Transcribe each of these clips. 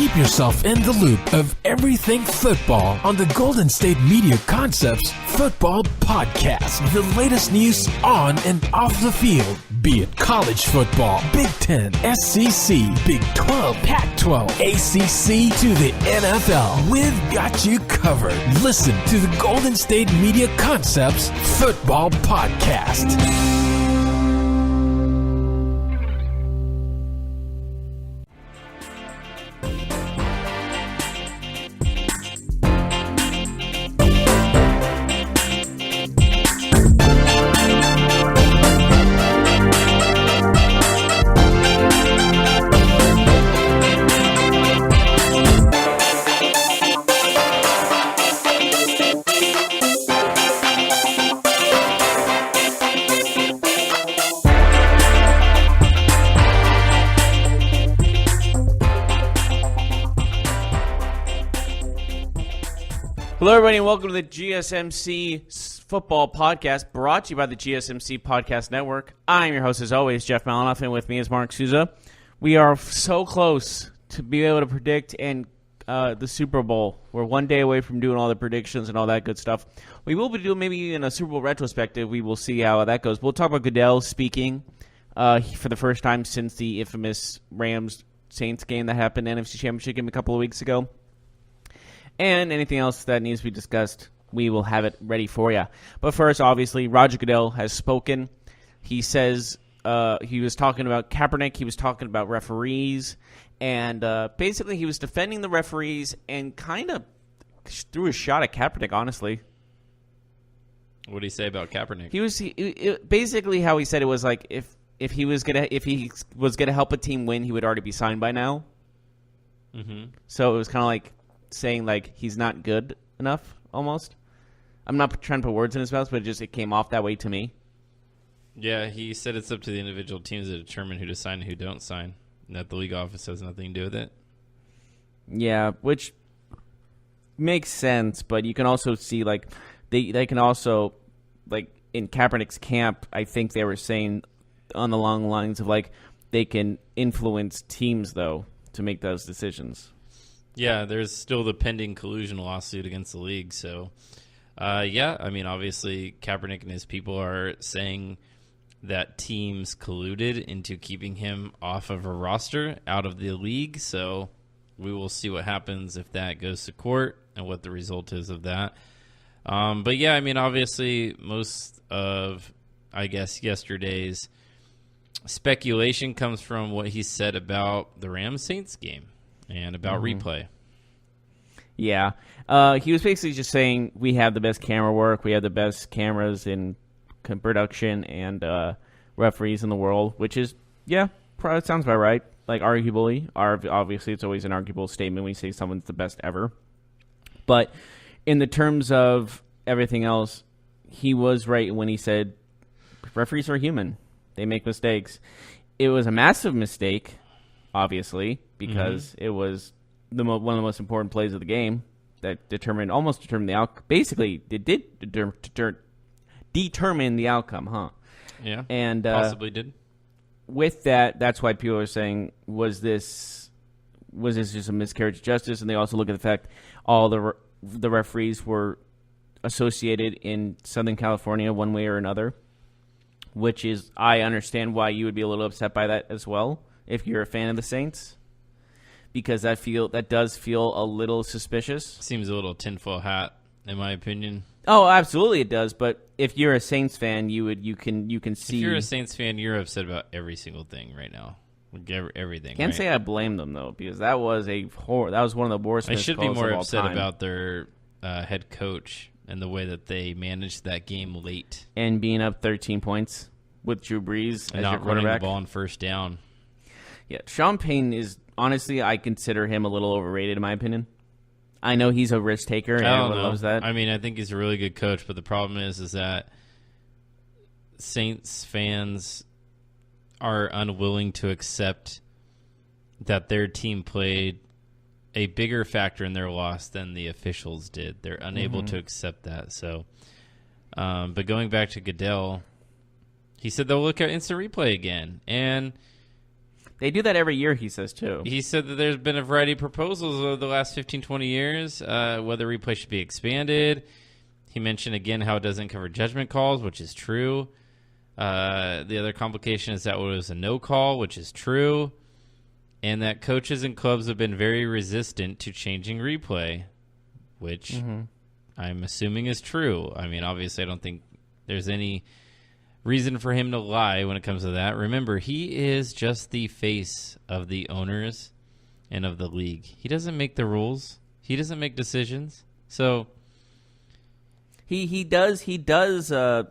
Keep yourself in the loop of everything football on the Golden State Media Concepts Football Podcast. The latest news on and off the field, be it college football, Big Ten, SEC, Big 12, Pac-12, ACC to the NFL. We've got you covered. Listen to the Golden State Media Concepts Football Podcast. Hello, everybody, and welcome to the GSMC Football Podcast, brought to you by the GSMC Podcast Network. I'm your host, as always, Jeff Malinoff, and with me is Mark Souza. We are so close to be able to predict the Super Bowl. We're one day away from doing all the predictions and all that good stuff. We will be doing maybe in a Super Bowl retrospective. We will see how that goes. We'll talk about Goodell speaking for the first time since the infamous Rams-Saints game that happened, NFC Championship game a couple of weeks ago. And anything else that needs to be discussed, we will have it ready for you. But first, obviously, Roger Goodell has spoken. He says he was talking about Kaepernick. He was talking about referees. And basically, he was defending the referees and kind of threw a shot at Kaepernick, honestly. What did he say about Kaepernick? Basically, how he said it was like if he was gonna help a team win, he would already be signed by now. Mm-hmm. So it was kind of like saying like he's not good enough, almost. I'm not trying to put words in his mouth, but it came off that way to me. Yeah, he said it's up to the individual teams to determine who to sign and who don't sign, and that the league office has nothing to do with it. Yeah, which makes sense, but you can also see like they can also, like in Kaepernick's camp, I think they were saying on the long lines of like they can influence teams though to make those decisions. Yeah, there's still the pending collusion lawsuit against the league. So, yeah, I mean, obviously, Kaepernick and his people are saying that teams colluded into keeping him off of a roster, out of the league. So we will see what happens if that goes to court and what the result is of that. But, yeah, I mean, obviously, most of, I guess, yesterday's speculation comes from what he said about the Rams-Saints game. And about replay. Yeah. He was basically just saying we have the best camera work. We have the best cameras in production and referees in the world, which is, yeah, it sounds about right. Like, arguably. Obviously, it's always an arguable statement when you say someone's the best ever. But in the terms of everything else, he was right when he said referees are human. They make mistakes. It was a massive mistake, obviously, because it was one of the most important plays of the game that almost determined the outcome. Basically, it did determine the outcome, huh? Yeah, and possibly did. With that, that's why people are saying, was this just a miscarriage of justice? And they also look at the fact all the referees were associated in Southern California one way or another, which is, I understand why you would be a little upset by that as well if you're a fan of the Saints. Because that does feel a little suspicious. Seems a little tinfoil hat, in my opinion. Oh, absolutely it does. But if you're a Saints fan, you can see. If you're a Saints fan, you're upset about every single thing right now. Everything. Can't right? say I blame them though, because that was one of the worst. I should be more upset time. About their head coach and the way that they managed that game late and being up 13 points with Drew Brees as not your quarterback. Running the ball on first down. Yeah, Sean Payton is. Honestly, I consider him a little overrated, in my opinion. I know he's a risk taker, and everyone loves that. I mean, I think he's a really good coach, but the problem is that Saints fans are unwilling to accept that their team played a bigger factor in their loss than the officials did. They're unable to accept that. So, but going back to Goodell, he said they'll look at instant replay again, and They do that every year, he says, too. He said that there's been a variety of proposals over the last 15, 20 years, whether replay should be expanded. He mentioned again how it doesn't cover judgment calls, which is true. The other complication is that it was a no call, which is true. And that coaches and clubs have been very resistant to changing replay, which I'm assuming is true. I mean, obviously, I don't think there's any reason for him to lie when it comes to that. Remember, he is just the face of the owners and of the league. He doesn't make the rules. He doesn't make decisions. So he does try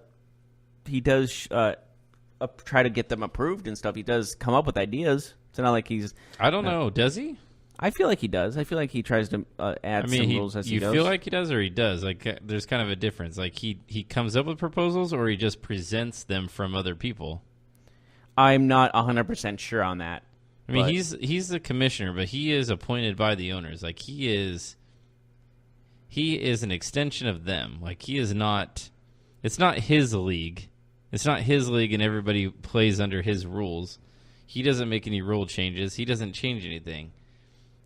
to get them approved and stuff. He does come up with ideas. It's not like he's. I don't know. Does he? I feel like he does. I feel like he tries to add some rules as he goes. You feel like he does, or he does? Like, there's kind of a difference. Like, he comes up with proposals, or he just presents them from other people. I'm not 100% sure on that. I mean, he's the commissioner, but he is appointed by the owners. Like, he is an extension of them. Like, he is not. It's not his league. It's not his league, and everybody plays under his rules. He doesn't make any rule changes. He doesn't change anything.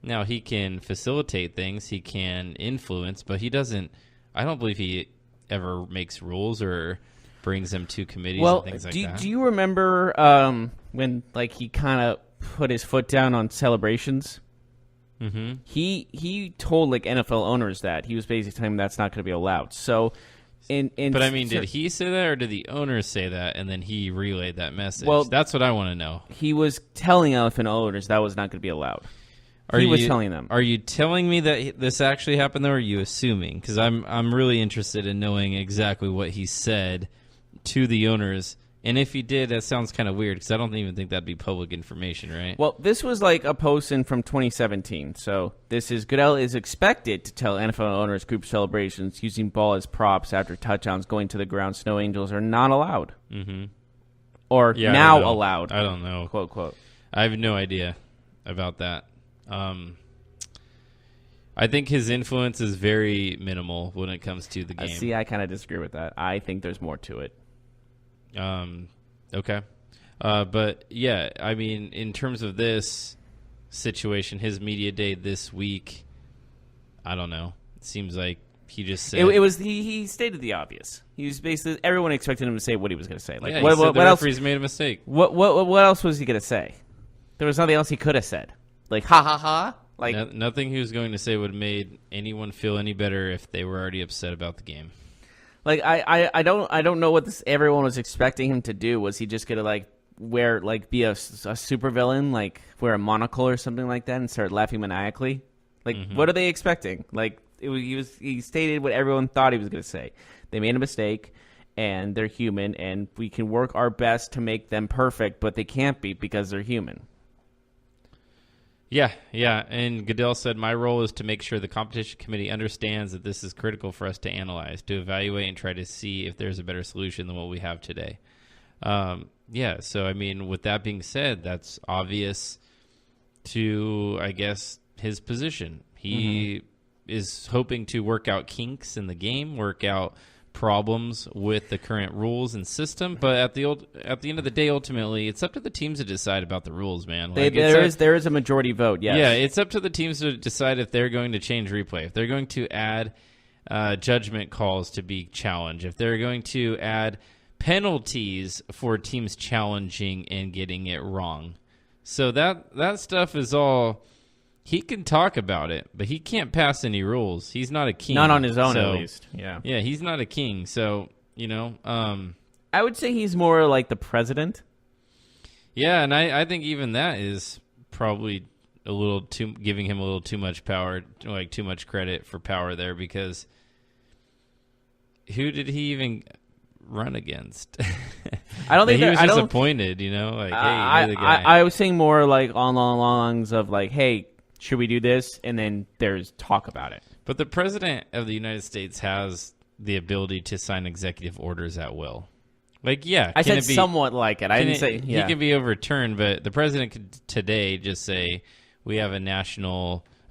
Now, he can facilitate things, he can influence, but he doesn't. I don't believe he ever makes rules or brings them to committees and things like that. Do you remember when he kind of put his foot down on celebrations? Mm-hmm. He told NFL owners that. He was basically telling them that's not going to be allowed. So, but I mean, did he say that, or did the owners say that, and then he relayed that message? Well, that's what I want to know. He was telling NFL owners that was not going to be allowed. He was telling them. Are you telling me that this actually happened, though, or are you assuming? Because I'm really interested in knowing exactly what he said to the owners. And if he did, that sounds kind of weird, because I don't even think that'd be public information, right? Well, this was like a posting from 2017. So this is Goodell is expected to tell NFL owners group celebrations using ball as props after touchdowns going to the ground. Snow angels are not allowed. Mm-hmm. Or now allowed. I don't know. Quote, quote. I have no idea about that. I think his influence is very minimal when it comes to the game. See, I kind of disagree with that. I think there's more to it. Okay. But, yeah, I mean, in terms of this situation, his media day this week, I don't know. It seems like he just said... He stated the obvious. He was basically... Everyone expected him to say what he was going to say. Like, what the referees made a mistake. What else was he going to say? There was nothing else he could have said. Like, ha, ha, ha? Like nothing he was going to say would have made anyone feel any better if they were already upset about the game. Like, I don't know what everyone was expecting him to do. Was he just going to, be a supervillain, like, wear a monocle or something like that and start laughing maniacally? Like, what are they expecting? Like, he stated what everyone thought he was going to say. They made a mistake, and they're human, and we can work our best to make them perfect, but they can't be because they're human. Yeah, and Goodell said, my role is to make sure the competition committee understands that this is critical for us to analyze, to evaluate and try to see if there's a better solution than what we have today. So, I mean, with that being said, that's obvious to, I guess, his position. He is hoping to work out kinks in the game, work out problems with the current rules and system, but at the end of the day, ultimately, it's up to the teams to decide about the rules, man. There is a majority vote. Yes. Yeah, it's up to the teams to decide if they're going to change replay, if they're going to add judgment calls to be challenged, if they're going to add penalties for teams challenging and getting it wrong. So that stuff is all. He can talk about it, but he can't pass any rules. He's not a king. Not on his own, at least. Yeah. Yeah, he's not a king. So, I would say he's more like the president. Yeah, and I think even that is probably giving him a little too much power, like too much credit for power there, because who did he even run against? I don't think he was just appointed, hey, you're the guy. I was saying more like on the lines of like, hey, should we do this? And then there's talk about it. But the president of the United States has the ability to sign executive orders at will. Like, yeah. I said somewhat like it. I didn't say, yeah. He can be overturned, but the president could today just say, we have a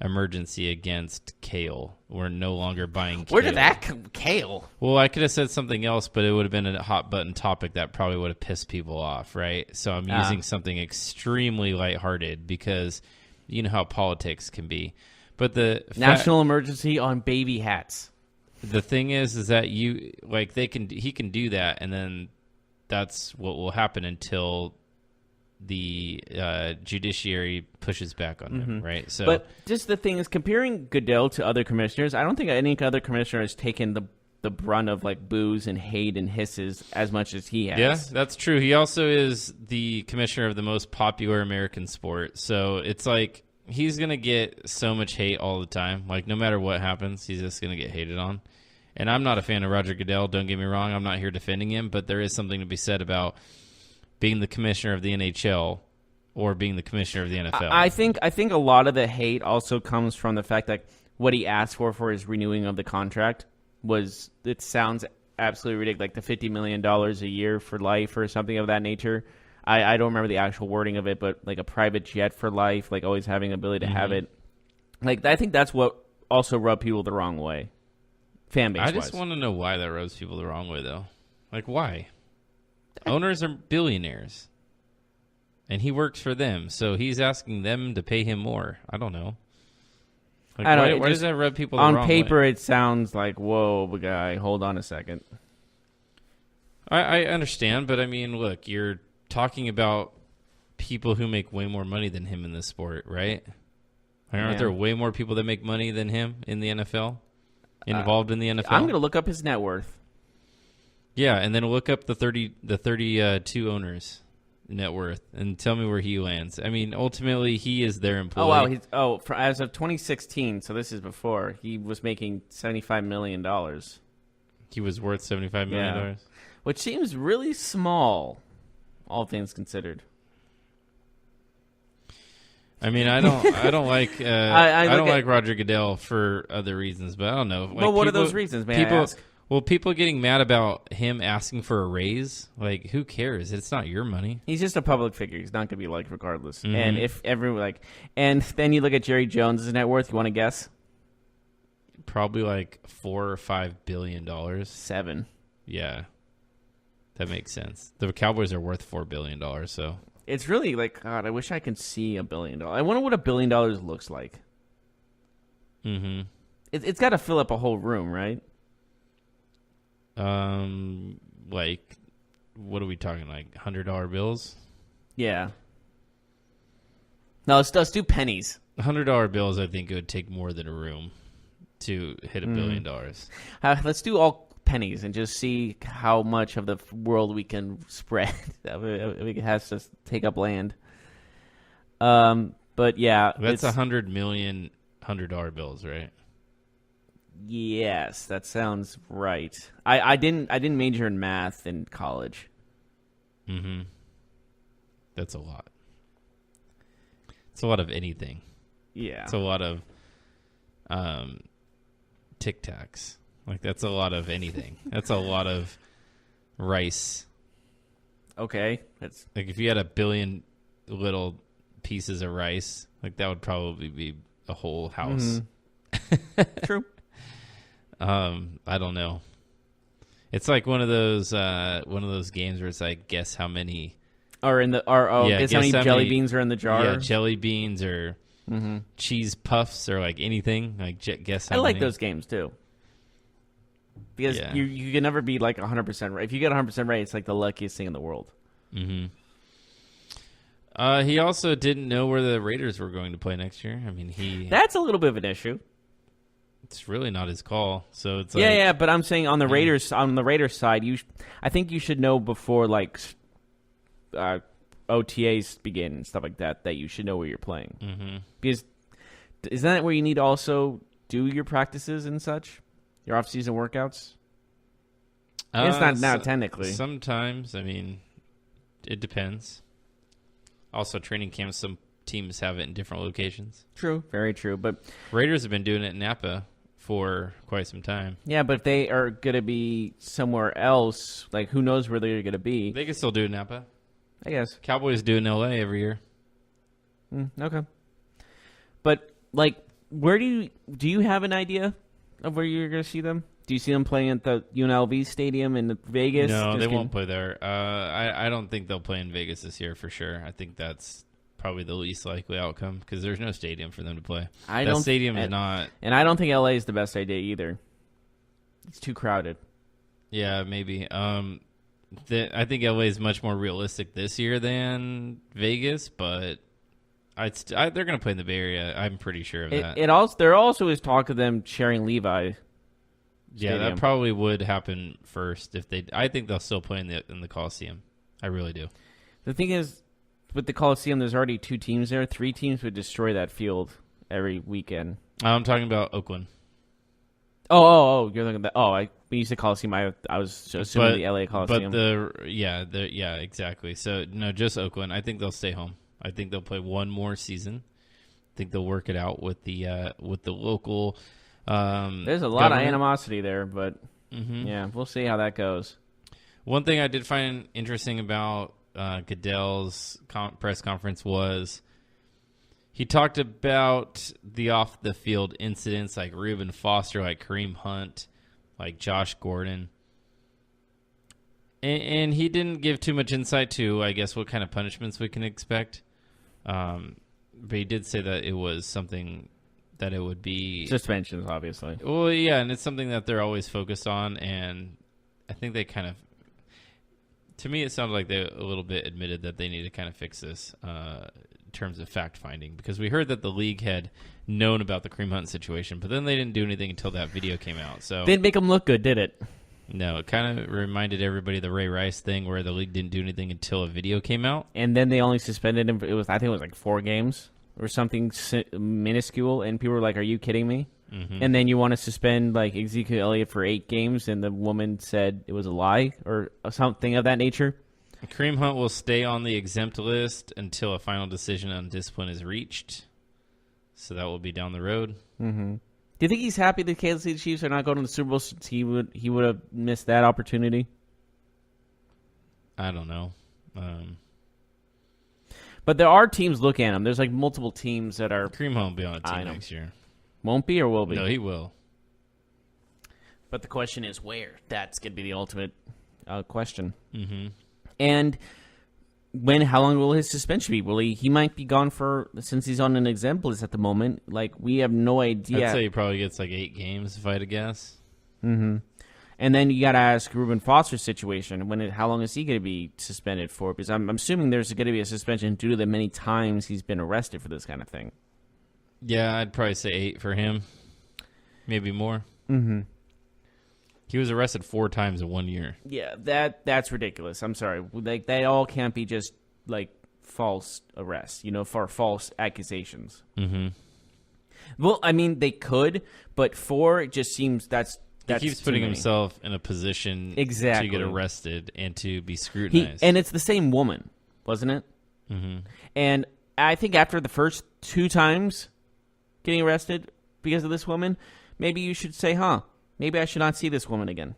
emergency against kale. We're no longer buying kale. Where did that come? Kale? Well, I could have said something else, but it would have been a hot button topic that probably would have pissed people off, right? So I'm using something extremely lighthearted because you know how politics can be. But the national emergency on baby hats. The thing is that he can do that, and then that's what will happen until the judiciary pushes back on him, right? So, but just the thing is, comparing Goodell to other commissioners, I don't think any other commissioner has taken the brunt of like boos and hate and hisses as much as he has. Yeah, that's true. He also is the commissioner of the most popular American sport, so it's like he's gonna get so much hate all the time. Like no matter what happens, he's just gonna get hated on. And I'm not a fan of Roger Goodell. Don't get me wrong. I'm not here defending him, but there is something to be said about being the commissioner of the NHL or being the commissioner of the NFL. I think a lot of the hate also comes from the fact that what he asked for his renewing of the contract it sounds absolutely ridiculous, like the $50 million a year for life or something of that nature. I don't remember the actual wording of it, but like a private jet for life, like always having the ability to have it. Like I think that's what also rubbed people the wrong way, fan base. I just want to know why that rubs people the wrong way, though. Like why? Owners are billionaires, and he works for them, so he's asking them to pay him more. I don't know. Like, I don't know. Why does that rub people the wrong way? On paper, it sounds like, whoa, guy, hold on a second. I understand, but I mean, look, you're talking about people who make way more money than him in this sport, right? Aren't there way more people that make money than him in the NFL, involved in the NFL? I'm going to look up his net worth. Yeah, and then look up the 32 owners' net worth and tell me where he lands. I mean, ultimately, he is their employee. Oh, wow. As of 2016, so this is before, he was making $75 million. He was worth $75 million? Yeah. Which seems really small, all things considered. I mean, I don't like I don't like Roger Goodell for other reasons, but I don't know. Like, well, what are those reasons, may I ask? Well, people getting mad about him asking for a raise, like, who cares? It's not your money. He's just a public figure. He's not going to be liked regardless. Mm-hmm. And if everyone and then you look at Jerry Jones' net worth. You want to guess? Probably like $4 or $5 billion. $7. Yeah, that makes sense. The Cowboys are worth $4 billion, so it's really like, God, I wish I could see $1 billion. I wonder what $1 billion looks like. Mm-hmm. It's got to fill up a whole room, right? Like, what are we talking? Like $100 bills? Yeah. No, let's do pennies. $100 bills. I think it would take more than a room to hit $1 billion. Let's do all pennies and just see how much of the world we can spread. It has to take up land. But yeah, that's 100 million $100 bills, right? Yes, that sounds right. I didn't major in math in college. Mm-hmm. That's a lot. It's a lot of anything. Yeah. It's a lot of Tic Tacs. Like, that's a lot of anything. That's a lot of rice. Okay. That's like if you had 1 billion little pieces of rice, like that would probably be a whole house. Mm-hmm. True. I don't know. It's like one of those games where it's like, guess how many are in the guess how many jelly beans are in the jar. Yeah, jelly beans or cheese puffs or like anything. Like guess how I like many. those games too. Because you can never be like 100% right. If you get 100% right, it's like the luckiest thing in the world. Mm-hmm. He also didn't know where the Raiders were going to play next year. I mean, that's a little bit of an issue. It's really not his call. So it's like, yeah. But I'm saying on the Raiders side, I think you should know before like OTAs begin and stuff like that you should know where you're playing. Mm-hmm. Because isn't that where you need to also do your practices and such, your off-season workouts? It's not now technically. Sometimes, I mean, it depends. Also, training camps, some teams have it in different locations. True, very true. But Raiders have been doing it in Napa for quite some time. Yeah, but if they are going to be somewhere else, like who knows where they're going to be? They can still do it in Napa, I guess. Cowboys do it in LA every year. Okay. But like Where do you have an idea of where you're going to see them? Do you see them playing at the UNLV Stadium in Vegas? No, they won't play there. I don't think they'll play in Vegas this year for sure. I think that's probably the least likely outcome because there's no stadium for them to play. Stadium is not. And I don't think LA is the best idea either. It's too crowded. Yeah, maybe. I think LA is much more realistic this year than Vegas, but they're going to play in the Bay Area. I'm pretty sure of that. There also is talk of them sharing Levi. Yeah, that probably would happen first if they. I think they'll still play in the Coliseum. I really do. The thing is, with the Coliseum, there's already 2 teams there. 3 teams would destroy that field every weekend. I'm talking about Oakland. Oh, you're looking at that. Oh, when you said Coliseum, I was assuming the LA Coliseum. But yeah, exactly. So no, just Oakland. I think they'll stay home. I think they'll play one more season. I think they'll work it out with the local. There's a lot of animosity there, but yeah, we'll see how that goes. One thing I did find interesting about Goodell's press conference was he talked about the off-the-field incidents like Reuben Foster, like Kareem Hunt, like Josh Gordon. And he didn't give too much insight to, I guess, what kind of punishments we can expect. But he did say that it was something that it would be... suspensions, obviously. Well, yeah, and it's something that they're always focused on, and I think they kind of... To me, it sounded like they a little bit admitted that they need to kind of fix this in terms of fact-finding, because we heard that the league had known about the Kareem Hunt situation, but then they didn't do anything until that video came out. So didn't make them look good, did it? No, it kind of reminded everybody of the Ray Rice thing where the league didn't do anything until a video came out. And then they only suspended him. I think it was like 4 games or something minuscule, and people were like, are you kidding me? Mm-hmm. And then you want to suspend like Ezekiel Elliott for 8 games, and the woman said it was a lie or something of that nature. Kareem Hunt will stay on the exempt list until a final decision on discipline is reached. So that will be down the road. Mm-hmm. Do you think he's happy the Kansas City Chiefs are not going to the Super Bowl since he would have missed that opportunity? I don't know. But there are teams looking at him. There's like multiple teams that are... Kareem Hunt will be on a team next year. Won't be or will be? No, he will. But the question is where? That's going to be the ultimate question. Mm-hmm. And how long will his suspension be? Will he might be gone since he's on an exempt list at the moment. Like, we have no idea. I'd say he probably gets like 8 games if I had to guess. Mm-hmm. And then you got to ask Reuben Foster's situation. How long is he going to be suspended for? Because I'm assuming there's going to be a suspension due to the many times he's been arrested for this kind of thing. Yeah, I'd probably say 8 for him. Maybe more. Mm-hmm. He was arrested 4 times in 1 year. Yeah, that's ridiculous. I'm sorry. Like, they all can't be just like false arrests, for false accusations. Mm-hmm. Well, I mean, they could, but 4, it just seems that's he keeps putting himself in a position exactly to get arrested and to be scrutinized. And it's the same woman, wasn't it? Mm-hmm. And I think after the first 2 times getting arrested because of this woman, maybe you should say, maybe I should not see this woman again.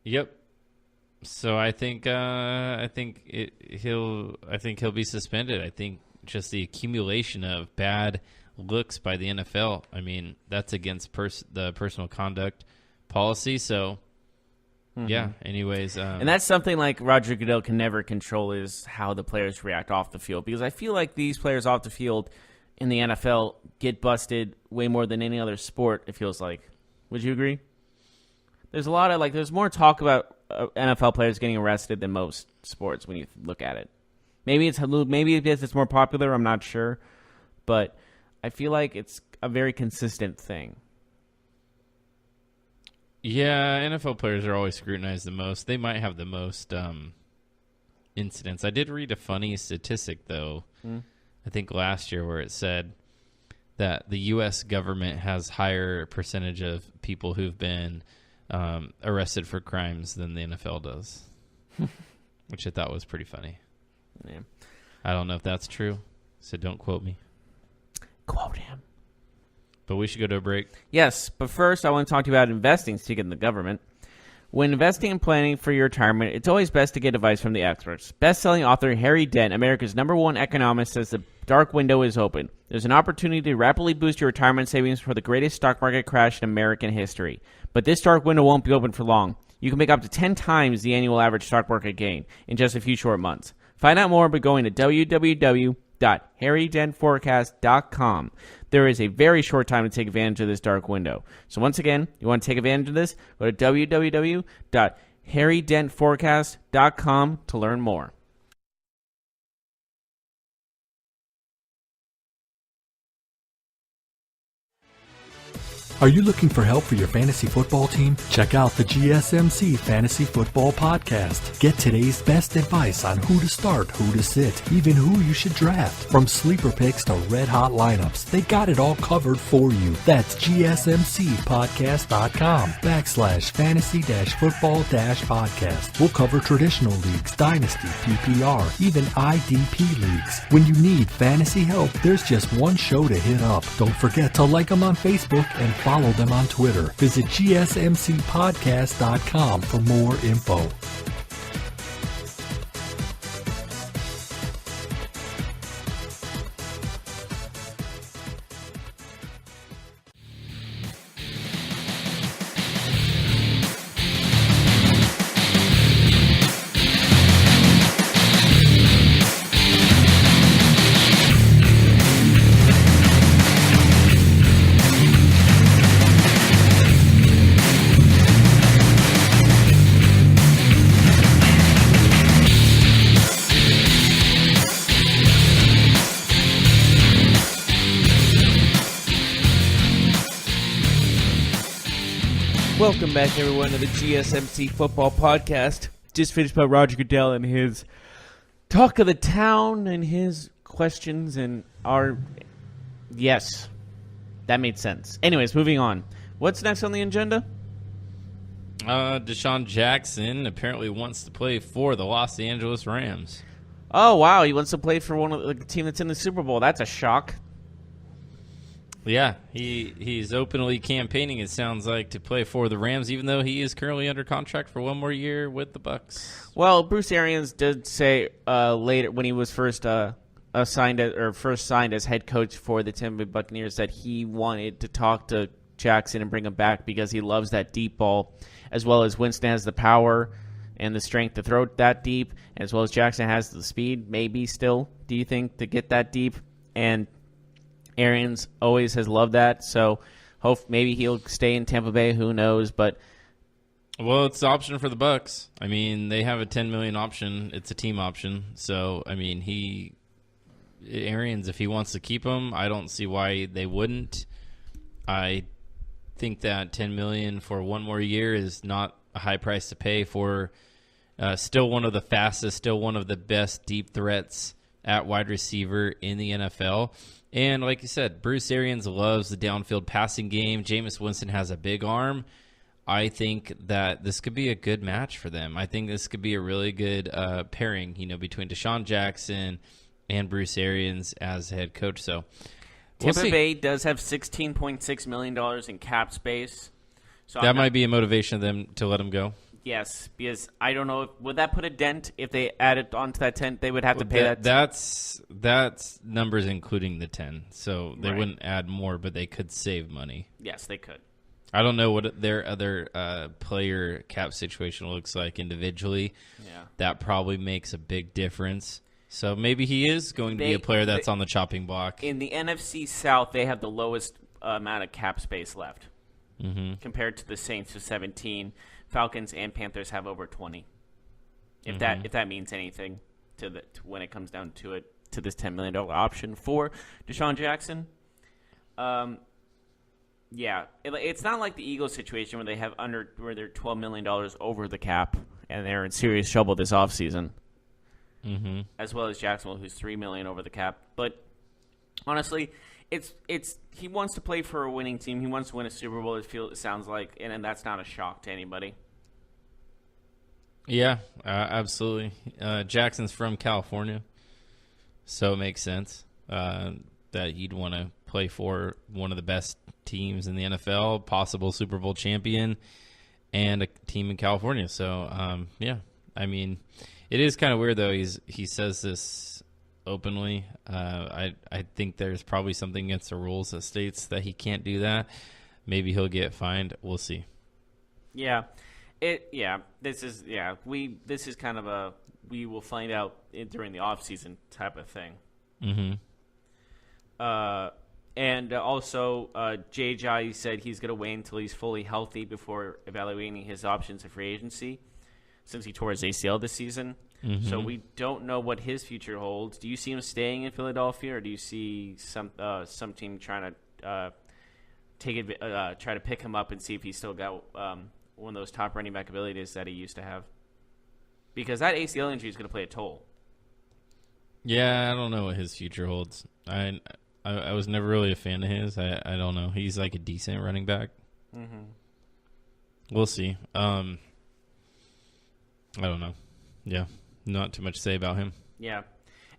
Yep. So I think he'll be suspended. I think just the accumulation of bad looks by the NFL. I mean, that's against the personal conduct policy. So yeah. Anyways, and that's something like Roger Goodell can never control is how the players react off the field, because I feel like these players off the field in the NFL get busted way more than any other sport, it feels like. Would you agree? There's a lot of there's more talk about NFL players getting arrested than most sports when you look at it. Maybe it's because it's more popular, I'm not sure, but I feel like it's a very consistent thing. Yeah, NFL players are always scrutinized the most. They might have the most incidents. I did read a funny statistic though. I think last year where it said that the U.S. government has higher percentage of people who've been arrested for crimes than the NFL does, which I thought was pretty funny. Yeah. I don't know if that's true, so don't quote me. Quote him. But we should go to a break. Yes, but first I want to talk to you about investing, speaking of the government. When investing and planning for your retirement, it's always best to get advice from the experts. Best-selling author Harry Dent, America's #1 economist, says the dark window is open. There's an opportunity to rapidly boost your retirement savings for the greatest stock market crash in American history. But this dark window won't be open for long. You can make up to 10 times the annual average stock market gain in just a few short months. Find out more by going to www.harrydentforecast.com. There is a very short time to take advantage of this dark window. So once again, you want to take advantage of this? Go to www.harrydentforecast.com to learn more. Are you looking for help for your fantasy football team? Check out the GSMC Fantasy Football Podcast. Get today's best advice on who to start, who to sit, even who you should draft. From sleeper picks to red-hot lineups, they got it all covered for you. That's gsmcpodcast.com/fantasy-football-podcast. We'll cover traditional leagues, dynasty, PPR, even IDP leagues. When you need fantasy help, there's just one show to hit up. Don't forget to like them on Facebook and follow them on Twitter. Visit gsmcpodcast.com for more info. Welcome back, everyone, to the GSMC Football Podcast. Just finished by Roger Goodell and his talk of the town and his questions and our... Yes, that made sense. Anyways, moving on. What's next on the agenda? Deshaun Jackson apparently wants to play for the Los Angeles Rams. Oh, wow, he wants to play for one of the team that's in the Super Bowl. That's a shock. Yeah, he's openly campaigning, it sounds like, to play for the Rams, even though he is currently under contract for one more year with the Bucs. Well, Bruce Arians did say later when he was first signed as head coach for the Tampa Bay Buccaneers that he wanted to talk to Jackson and bring him back because he loves that deep ball, as well as Winston has the power and the strength to throw that deep, as well as Jackson has the speed, maybe still, do you think, to get that deep? And Arians always has loved that, so maybe he'll stay in Tampa Bay. Who knows? But well, it's the option for the Bucs. I mean, they have a $10 million option. It's a team option. So, I mean, Arians, if he wants to keep him, I don't see why they wouldn't. I think that $10 million for one more year is not a high price to pay for still one of the fastest, still one of the best deep threats at wide receiver in the NFL. And like you said, Bruce Arians loves the downfield passing game. Jameis Winston has a big arm. I think that this could be a good match for them. I think this could be a really good pairing, between Deshaun Jackson and Bruce Arians as head coach. So Tampa Bay does have $16.6 million in cap space. So that might be a motivation of them to let him go. Yes, because I don't know, would that put a dent if they added onto that 10? They would have to pay that. That's numbers including the 10, so they Right. wouldn't add more, but they could save money. Yes, they could. I don't know what their other player cap situation looks like individually. Yeah, that probably makes a big difference. So maybe he is going to be a player that's on the chopping block. In the NFC South, they have the lowest amount of cap space left compared to the Saints with 17. Falcons and Panthers have over 20. If that means anything to when it comes down to it, to this $10 million option for Deshaun Jackson. Yeah, it's not like the Eagles situation where they're $12 million over the cap and they're in serious trouble this offseason. As well as Jacksonville, who's $3 million over the cap. But honestly, he wants to play for a winning team. He wants to win a Super Bowl. It sounds like, and that's not a shock to anybody. Yeah, absolutely. Jackson's from California, so it makes sense that you'd want to play for one of the best teams in the NFL, possible Super Bowl champion, and a team in California. So, yeah, I mean, it is kind of weird though. He says this openly. I think there's probably something against the rules that states that he can't do that. Maybe he'll get fined. We'll see. Yeah. This is kind of a we will find out during the off season type of thing. Mm-hmm. And also, Jai said he's going to wait until he's fully healthy before evaluating his options of free agency, since he tore his ACL this season. Mm-hmm. So we don't know what his future holds. Do you see him staying in Philadelphia, or do you see some team trying to try to pick him up and see if he's still got one of those top running back abilities that he used to have? Because that ACL injury is going to play a toll. Yeah, I don't know what his future holds. I was never really a fan of his. I don't know. He's like a decent running back. Mm-hmm. We'll see. I don't know. Yeah, not too much to say about him. Yeah.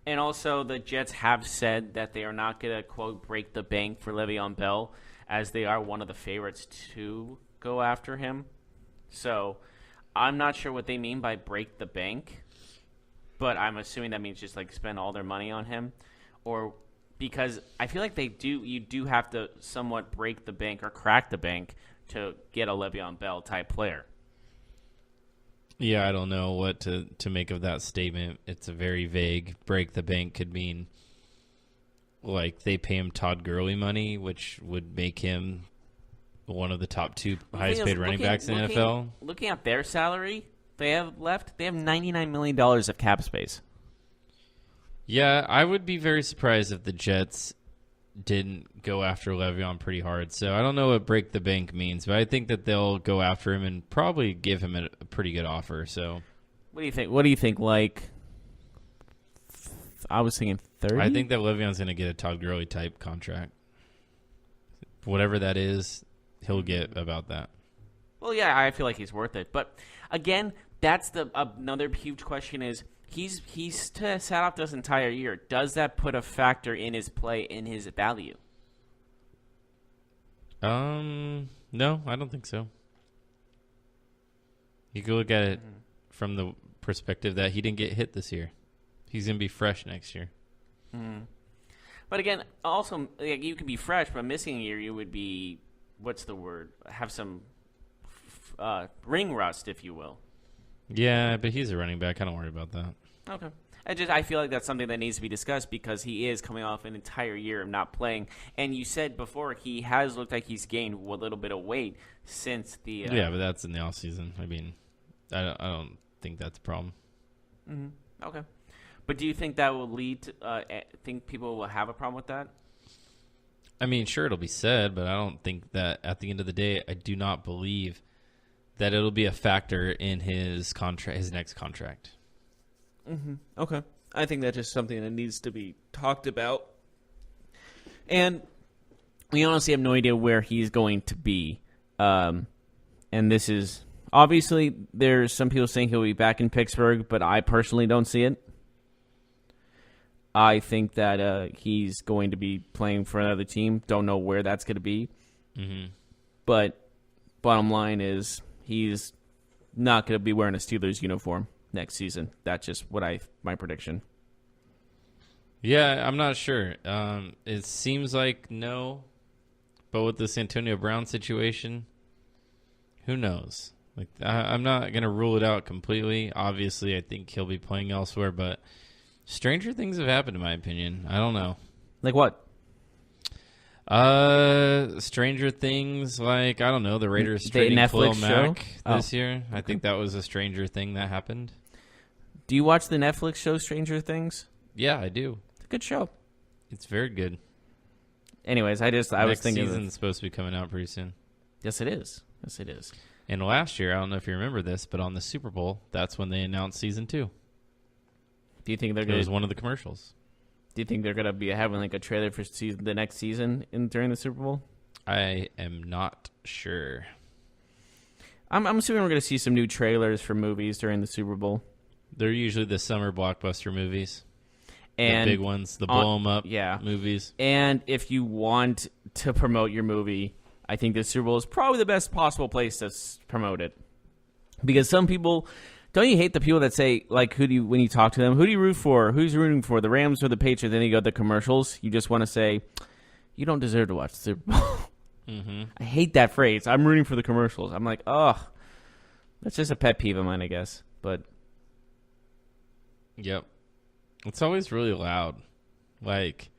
And also, the Jets have said that they are not going to, quote, break the bank for Le'Veon Bell, as they are one of the favorites to go after him. So I'm not sure what they mean by break the bank, but I'm assuming that means just like spend all their money on him, or because I feel like you do have to somewhat break the bank or crack the bank to get a Le'Veon Bell type player. Yeah, I don't know what to make of that statement. It's a very vague. Break the bank could mean like they pay him Todd Gurley money, which would make him one of the top two highest paid running backs in the NFL. Looking at their salary they have left, they have $99 million of cap space. Yeah, I would be very surprised if the Jets didn't go after Le'Veon pretty hard. So I don't know what break the bank means, but I think that they'll go after him and probably give him a pretty good offer. So what do you think? What do you think? Like, I was thinking 30. I think that Le'Veon's going to get a Todd Gurley type contract. Whatever that is, he'll get about that. Well, yeah, I feel like he's worth it. But again, that's another huge question is he's sat out this entire year. Does that put a factor in his play, in his value? No, I don't think so. You can look at it from the perspective that he didn't get hit this year. He's going to be fresh next year. Mm-hmm. But again, also, like, you could be fresh, but missing a year, you would be, what's the word? Have some ring rust, if you will. Yeah, but he's a running back. I don't worry about that. Okay. I feel like that's something that needs to be discussed because he is coming off an entire year of not playing. And you said before he has looked like he's gained a little bit of weight since the... yeah, but that's in the offseason. I mean, I don't think that's a problem. Mm-hmm. Okay. But do you think that will lead to... think people will have a problem with that? I mean, sure, it'll be said, but I don't think that at the end of the day, I do not believe that it'll be a factor in his next contract. Mm-hmm. Okay. I think that's just something that needs to be talked about. And we honestly have no idea where he's going to be. And this is... Obviously, there's some people saying he'll be back in Pittsburgh, but I personally don't see it. I think that he's going to be playing for another team. Don't know where that's going to be. Mm-hmm. But bottom line is he's not going to be wearing a Steelers uniform next season. That's just my prediction. Yeah, I'm not sure. It seems like no, but with this Antonio Brown situation, who knows? Like, I'm not going to rule it out completely. Obviously, I think he'll be playing elsewhere, but stranger things have happened, in my opinion. I don't know. Like what? Stranger things like, I don't know, the Raiders trading Khalil Mack this year. I think that was a stranger thing that happened. Do you watch the Netflix show Stranger Things? Yeah, I do. It's a good show. It's very good. Anyways, I was thinking next season's supposed to be coming out pretty soon. Yes, it is. Yes, it is. And last year, I don't know if you remember this, but on the Super Bowl, that's when they announced season 2. Do you think they're It was one of the commercials. Do you think they're gonna be having like a trailer for the next season during the Super Bowl? I am not sure. I'm assuming we're gonna see some new trailers for movies during the Super Bowl. They're usually the summer blockbuster movies, and the big ones, the blow 'em up movies. And if you want to promote your movie, I think the Super Bowl is probably the best possible place to promote it, because some people Don't you hate the people that say, like, when you talk to them, who do you root for? Who's you rooting for, the Rams or the Patriots? Then you go to the commercials. You just want to say, you don't deserve to watch the Super Bowl. Mm-hmm. I hate that phrase. I'm rooting for the commercials. I'm like, ugh. That's just a pet peeve of mine, I guess. But yep. It's always really loud. Like,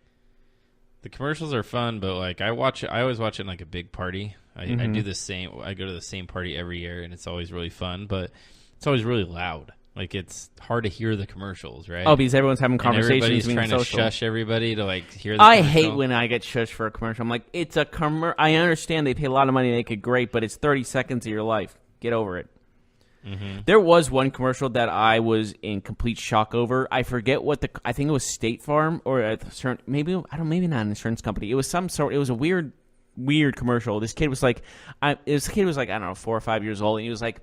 the commercials are fun, but, like, I always watch it in, like, a big party. I do the same. I go to the same party every year, and it's always really fun, but it's always really loud. Like, it's hard to hear the commercials, right? Oh, because everyone's having conversations. Everybody's trying to social. shush everybody to, like, hear the I commercial. hate when I get shushed for a commercial. I'm like, it's a commercial. I understand they pay a lot of money to make it great, but it's 30 seconds of your life. Get over it. Mm-hmm. There was one commercial that I was in complete shock over. I forget what I think it was State Farm or maybe not an insurance company. It was some sort. It was a weird commercial. This kid was like, I don't know, 4 or 5 years old, and he was like,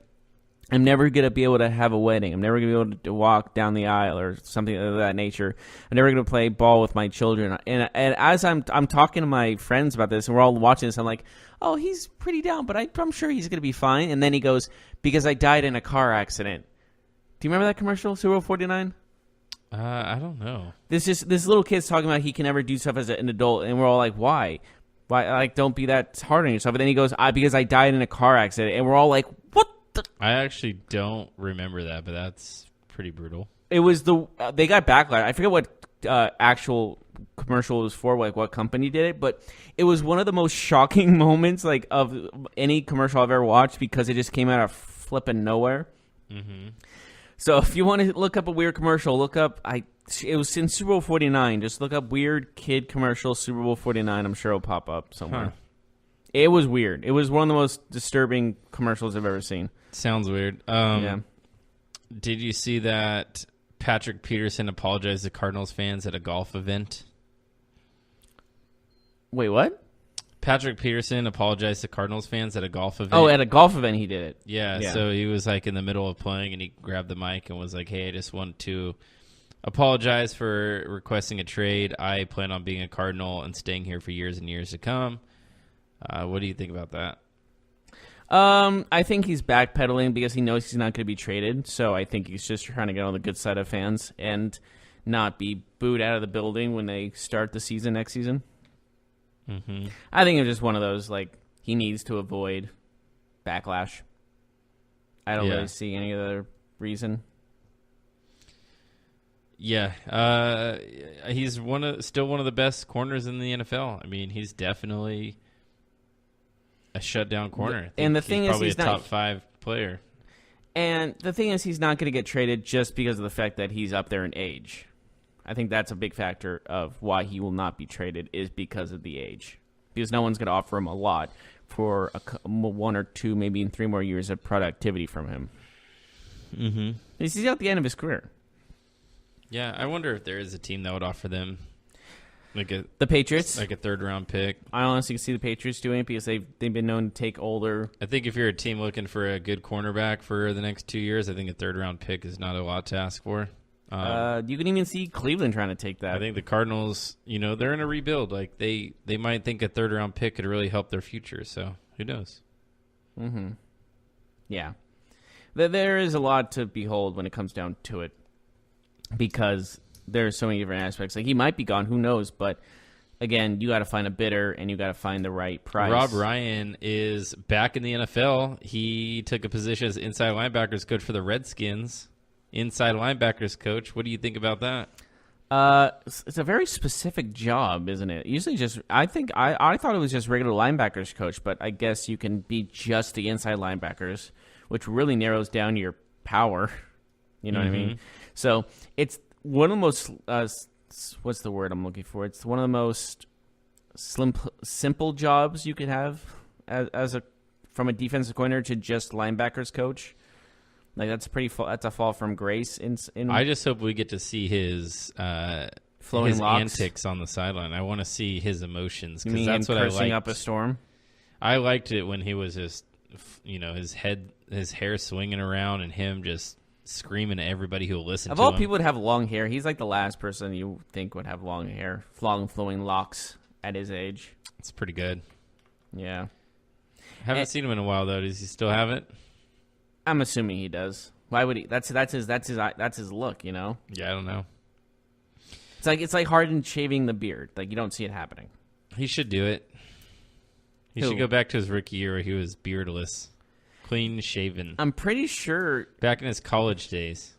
I'm never going to be able to have a wedding. I'm never going to be able to walk down the aisle or something of that nature. I'm never going to play ball with my children. And as I'm talking to my friends about this, and we're all watching this, I'm like, oh, he's pretty down, but I'm sure he's going to be fine. And then he goes, because I died in a car accident. Do you remember that commercial, Super Bowl 49? I don't know. This little kid's talking about he can never do stuff as an adult, and we're all like, why? Why? Like, don't be that hard on yourself. But then he goes, because I died in a car accident. And we're all like, what? I actually don't remember that, but that's pretty brutal. It was they got backlash. I forget what actual commercial it was for, like what company did it, but it was one of the most shocking moments like of any commercial I've ever watched because it just came out of flipping nowhere. Mm-hmm. So if you want to look up a weird commercial, it was in Super Bowl 49. Just look up weird kid commercial Super Bowl 49. I'm sure it'll pop up somewhere. Huh. It was weird. It was one of the most disturbing commercials I've ever seen. Sounds weird. Yeah. Did you see that Patrick Peterson apologized to Cardinals fans at a golf event? Wait, what? Patrick Peterson apologized to Cardinals fans at a golf event. Oh, at a golf event he did it. Yeah, so he was like in the middle of playing and he grabbed the mic and was like, hey, I just want to apologize for requesting a trade. I plan on being a Cardinal and staying here for years and years to come. What do you think about that? I think he's backpedaling because he knows he's not going to be traded. So I think he's just trying to get on the good side of fans and not be booed out of the building when they start the season next season. Mm-hmm. I think it's just one of those, like, he needs to avoid backlash. I don't really see any other reason. Yeah. He's still one of the best corners in the NFL. I mean, he's definitely a shutdown corner. And the thing is, probably he's a top 5 player. And the thing is, he's not going to get traded just because of the fact that he's up there in age. I think that's a big factor of why he will not be traded is because of the age. Because no one's going to offer him a lot for 1 or 2, maybe in 3 more years of productivity from him. Mm-hmm. He's at the end of his career. Yeah, I wonder if there is a team that would offer them the Patriots, like a 3rd-round pick. I honestly can see the Patriots doing it because they've been known to take older. I think if you're a team looking for a good cornerback for the next 2 years, I think a 3rd-round pick is not a lot to ask for. You can even see Cleveland trying to take that. I think the Cardinals, they're in a rebuild. Like they might think a 3rd-round pick could really help their future. So who knows? Mm-hmm. Yeah, there is a lot to behold when it comes down to it because there's so many different aspects. Like he might be gone, who knows? But again, you got to find a bidder and you got to find the right price. Rob Ryan is back in the NFL. He took a position as inside linebackers coach for the Redskins. Inside linebackers coach. What do you think about that? It's a very specific job, isn't it? Usually I thought it was just regular linebackers coach, but I guess you can be just the inside linebackers, which really narrows down your power. You know what I mean? So it's one of the most, what's the word I'm looking for? It's one of the most simple jobs you could have from a defensive coordinator to just linebackers coach. Like that's a fall from grace. I just hope we get to see his flowing locks. Antics on the sideline. I want to see his emotions because that's what I liked. Cursing up a storm. I liked it when he was just, his hair swinging around and him just screaming at everybody who will listen to him. Of all people would have long hair, he's like the last person you think would have long hair, long flowing locks at his age. It's pretty good. Yeah. Haven't seen him in a while though. Does he still have it? I'm assuming he does. Why would he? That's his look, you know. Yeah, I don't know. It's like Harden shaving the beard. Like, you don't see it happening. He should do it. He should go back to his rookie year where he was beardless, clean shaven. I'm pretty sure back in his college days.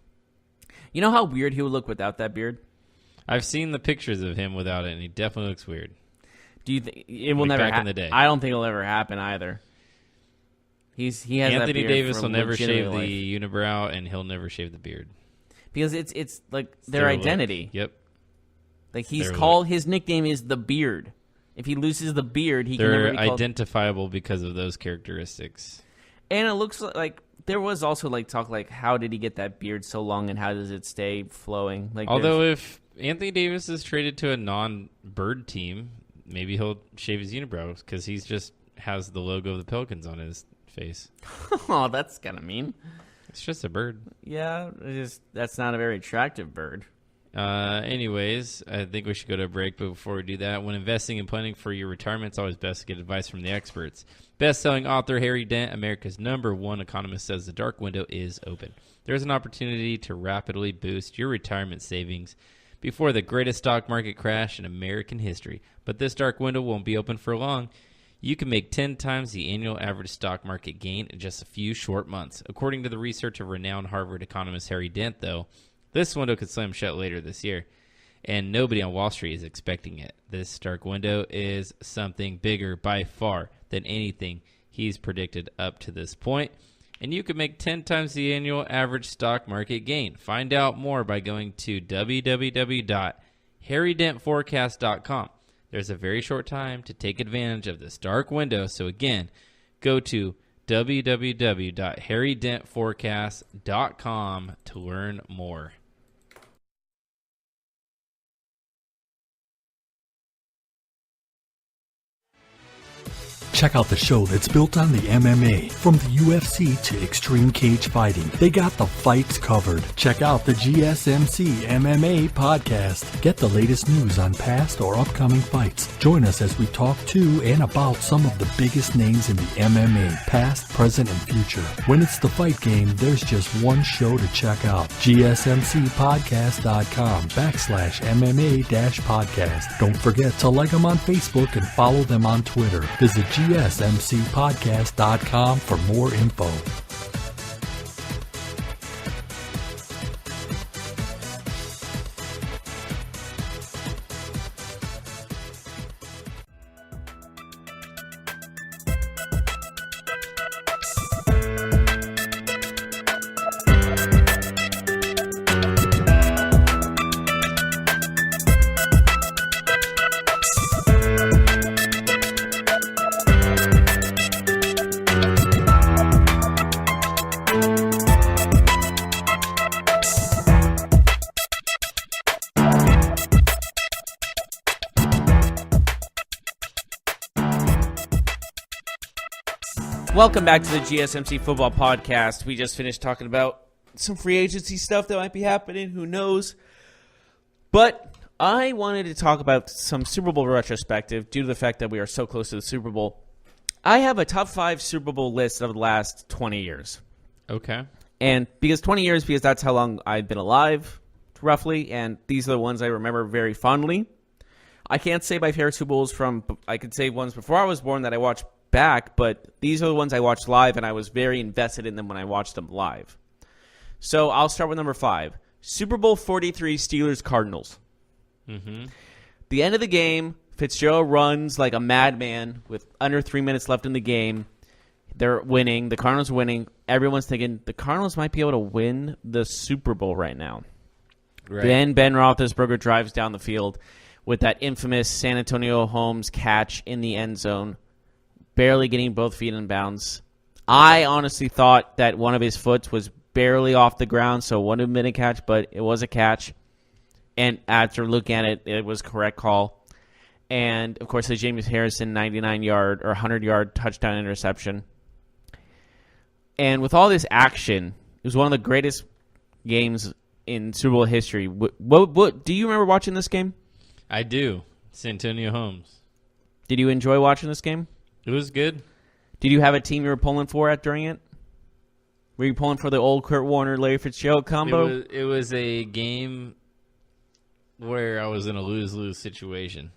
You know how weird he would look without that beard? I've seen the pictures of him without it, and he definitely looks weird. Do you think it will never happen? In the day. I don't think it'll ever happen either. He has Anthony that beard Davis for will never shave life. the unibrow, and he'll never shave the beard because it's like their identity. Look. Yep. Like his nickname is the Beard. If he loses the beard, he can never be called. They're identifiable because of those characteristics. And it looks like there was also like talk like how did he get that beard so long and how does it stay flowing? Like although if Anthony Davis is traded to a non-bird team, maybe he'll shave his unibrow because he's just has the logo of the Pelicans on his face. Oh, that's kind of mean. It's just a bird. Yeah, that's not a very attractive bird. Anyways, I think we should go to a break, but before we do that, when investing and planning for your retirement, it's always best to get advice from the experts. Best-selling author Harry Dent, America's #1 economist, says the dark window is open. There's an opportunity to rapidly boost your retirement savings before the greatest stock market crash in American history. But this dark window won't be open for long. You can make 10 times the annual average stock market gain in just a few short months. According to the research of renowned Harvard economist Harry Dent, though, this window could slam shut later this year, and nobody on Wall Street is expecting it. This dark window is something bigger by far than anything he's predicted up to this point, and you could make 10 times the annual average stock market gain. Find out more by going to www.harrydentforecast.com. There's a very short time to take advantage of this dark window, so again, go to www.harrydentforecast.com to learn more. Check out the show that's built on the MMA. From the UFC to extreme cage fighting, they got the fights covered. Check out the GSMC MMA podcast. Get the latest news on past or upcoming fights. Join us as we talk to and about some of the biggest names in the MMA, past, present, and future. When it's the fight game, there's just one show to check out. GSMCpodcast.com/MMA-podcast. Don't forget to like them on Facebook and follow them on Twitter. Visit GSMCpodcast.com for more info. Welcome back to the GSMC Football Podcast. We just finished talking about some free agency stuff that might be happening. Who knows? But I wanted to talk about some Super Bowl retrospective due to the fact that we are so close to the Super Bowl. I have a top 5 Super Bowl list of the last 20 years. Okay. And because 20 years, because that's how long I've been alive, roughly, and these are the ones I remember very fondly. I can't say my favorite Super Bowls I could say ones before I was born that I watched back, but these are the ones I watched live, and I was very invested in them when I watched them live. So I'll start with number 5. Super Bowl 43 Steelers-Cardinals. Mm-hmm. The end of the game, Fitzgerald runs like a madman with under 3 minutes left in the game. They're winning. The Cardinals are winning. Everyone's thinking the Cardinals might be able to win the Super Bowl right now. Right. Then Ben Roethlisberger drives down the field with that infamous San Antonio Holmes catch in the end zone, barely getting both feet in bounds. I honestly thought that one of his foot was barely off the ground, so it wouldn't have been a catch, but it was a catch. And after looking at it, it was a correct call. And, of course, the James Harrison 99-yard or 100-yard touchdown interception. And with all this action, it was one of the greatest games in Super Bowl history. What do you remember watching this game? I do. San Antonio Holmes. Did you enjoy watching this game? It was good. Did you have a team you were pulling for during it? Were you pulling for the old Kurt Warner, Larry Fitzgerald combo? It was a game where I was in a lose-lose situation.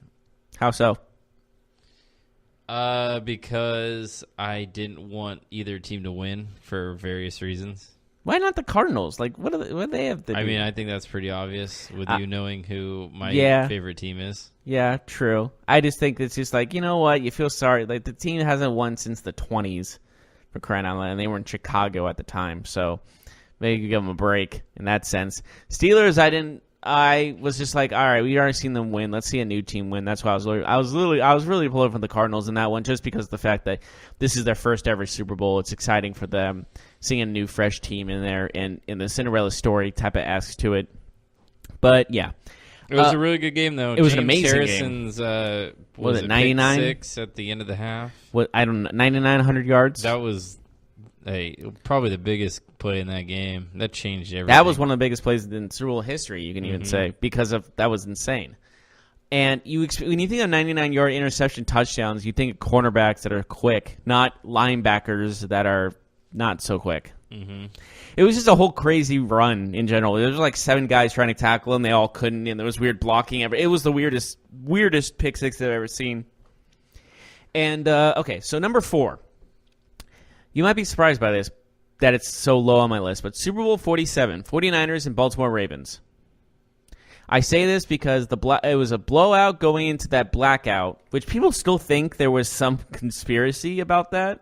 How so? Because I didn't want either team to win for various reasons. Why not the Cardinals? Like, what do they have to do? I mean, I think that's pretty obvious with you knowing who my favorite team is. Yeah, true. I just think it's just like, you know what? You feel sorry. Like, the team hasn't won since the 20s, for crying out loud, and they were in Chicago at the time. So maybe you give them a break in that sense. Steelers, I was just like, all right, we already seen them win. Let's see a new team win. That's why I was really pulling for the Cardinals in that one, just because of the fact that this is their first ever Super Bowl. It's exciting for them, seeing a new, fresh team in there, and in the Cinderella story type of asks to it. But yeah, it was a really good game though. It was an amazing Harrison's, game. Was it 99 6 at the end of the half? What, I don't know, 100 yards. That was probably the biggest play in that game. That changed everything. That was one of the biggest plays in Super Bowl history, you can even say, because of that was insane. And when you think of 99-yard interception touchdowns, you think of cornerbacks that are quick, not linebackers that are not so quick. Mm-hmm. It was just a whole crazy run in general. There was like 7 guys trying to tackle him. They all couldn't, and there was weird blocking. It was the weirdest pick six I've ever seen. And, okay, so number 4. You might be surprised by this, that it's so low on my list, but Super Bowl 47, 49ers and Baltimore Ravens. I say this because it was a blowout going into that blackout, which people still think there was some conspiracy about that.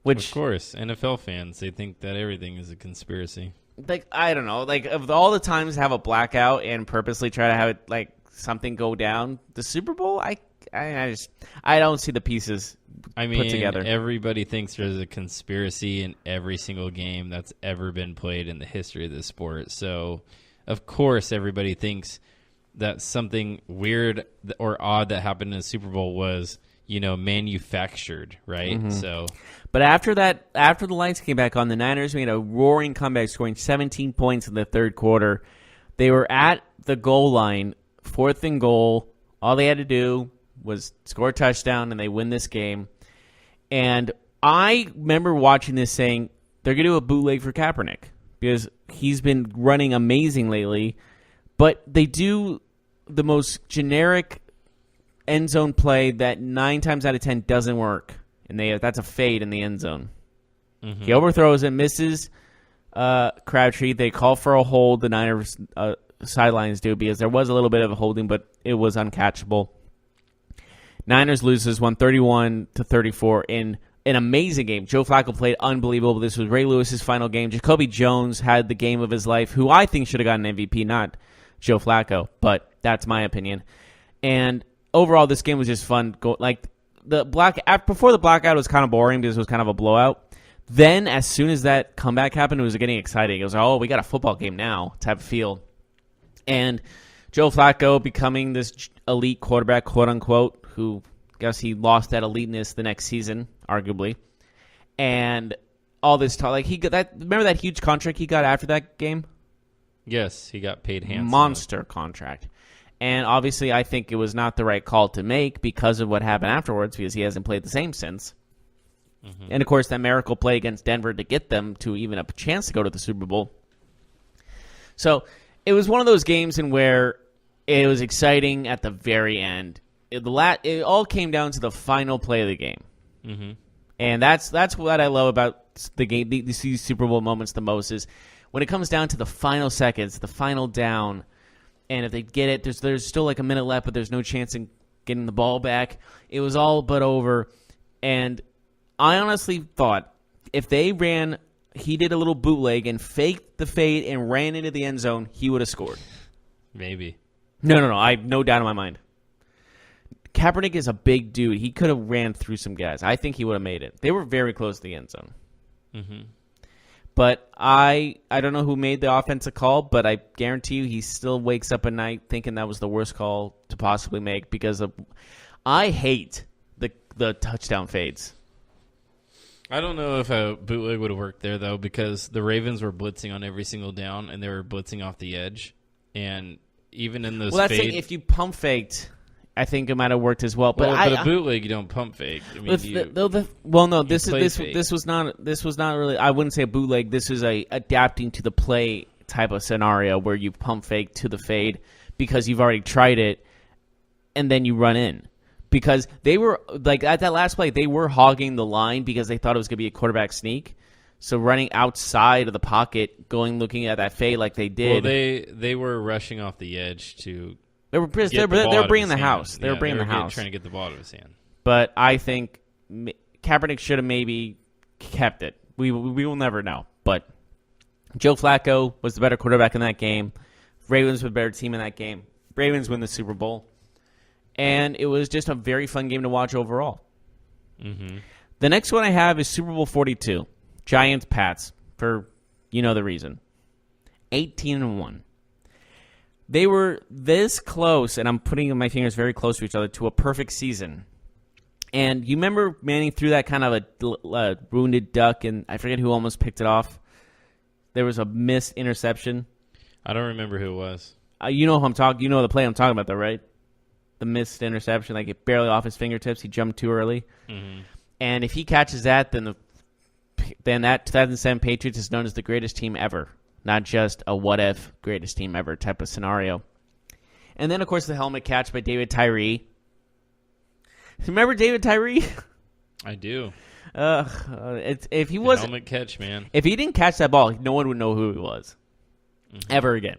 Which, of course, NFL fans, they think that everything is a conspiracy. Like, I don't know. Like, of all the times to have a blackout and purposely try to have it, like, something go down, the Super Bowl, I don't see the pieces put together. Everybody thinks there's a conspiracy in every single game that's ever been played in the history of the sport. So, of course, everybody thinks that something weird or odd that happened in the Super Bowl was, manufactured, right? Mm-hmm. So, but after the lights came back on, the Niners made a roaring comeback, scoring 17 points in the third quarter. They were at the goal line, 4th and goal. All they had to do was score a touchdown, and they win this game. And I remember watching this saying, they're going to do a bootleg for Kaepernick because he's been running amazing lately. But they do the most generic end zone play that 9 times out of 10 doesn't work. And that's a fade in the end zone. Mm-hmm. He overthrows it, misses Crabtree. They call for a hold. The Niners sidelines do because there was a little bit of a holding, but it was uncatchable. Niners loses 131-34 in an amazing game. Joe Flacco played unbelievable. This was Ray Lewis's final game. Jacoby Jones had the game of his life, who I think should have gotten an MVP, not Joe Flacco, but that's my opinion. And overall, this game was just fun. Before the blackout, it was kind of boring because it was kind of a blowout. Then, as soon as that comeback happened, it was getting exciting. It was like, oh, we got a football game now type of feel. And Joe Flacco becoming this elite quarterback, quote unquote, who I guess he lost that eliteness the next season, arguably. And all this talk, like remember that huge contract he got after that game? Yes, he got paid handsomely. Monster contract. And obviously I think it was not the right call to make because of what happened afterwards, because he hasn't played the same since. Mm-hmm. And of course that miracle play against Denver to get them to even a chance to go to the Super Bowl. So it was one of those games in where it was exciting at the very end. It all came down to the final play of the game. Mm-hmm. And that's what I love about the game, these Super Bowl moments the most, is when it comes down to the final seconds, the final down, and if they get it, there's still like a minute left, but there's no chance in getting the ball back. It was all but over. And I honestly thought if he did a little bootleg and faked the fade and ran into the end zone, he would have scored. Maybe. No. I have no doubt in my mind. Kaepernick is a big dude. He could have ran through some guys. I think he would have made it. They were very close to the end zone. Mm-hmm. But I don't know who made the offensive call, but I guarantee you he still wakes up at night thinking that was the worst call to possibly make because I hate the touchdown fades. I don't know if a bootleg would have worked there, though, because the Ravens were blitzing on every single down, and they were blitzing off the edge. And even in those fades... Well, that's if you pump faked... I think it might have worked as well. But, but a bootleg, you don't pump fake. I mean, this was not really. I wouldn't say a bootleg. This is a adapting to the play type of scenario where you pump fake to the fade because you've already tried it, and then you run in. Because they were like at that last play, they were hogging the line because they thought it was going to be a quarterback sneak. So running outside of the pocket, looking at that fade like they did. Well, they were rushing off the edge to. They were bringing the house. They were bringing the house. Trying to get the ball out of his hand. But I think Kaepernick should have maybe kept it. We will never know. But Joe Flacco was the better quarterback in that game. Ravens were the better team in that game. Ravens win the Super Bowl. And it was just a very fun game to watch overall. Mm-hmm. The next one I have is Super Bowl 42. Giants-Pats, for you know the reason. 18-1. They were this close, and I'm putting my fingers very close to each other, to a perfect season. And you remember Manning threw that kind of a wounded duck, and I forget who almost picked it off. There was a missed interception. I don't remember who it was. You know who I'm talking. You know the play I'm talking about, though, right? The missed interception, like it barely off his fingertips. He jumped too early. Mm-hmm. And if he catches that, then that 2007 Patriots is known as the greatest team ever. Not just a what-if greatest team ever type of scenario. And then, of course, the helmet catch by David Tyree. Remember David Tyree? I do. If he was helmet catch, man. If he didn't catch that ball, no one would know who he was ever again.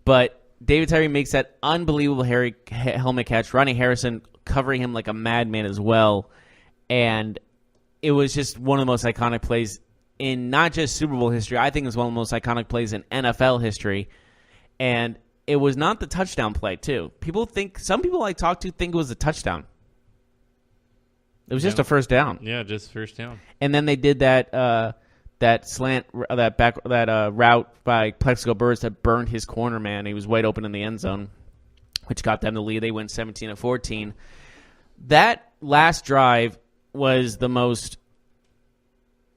But David Tyree makes that unbelievable helmet catch. Ronnie Harrison covering him like a madman as well. And it was just one of the most iconic plays in not just Super Bowl history. I think it was one of the most iconic plays in NFL history. And it was not the touchdown play, too. Some people I talked to think it was a touchdown. It was just a first down. Yeah, just first down. And then they did that slant, route by Plexico Burress that burned his corner man. He was wide open in the end zone, which got them the lead. They went 17-14. That last drive was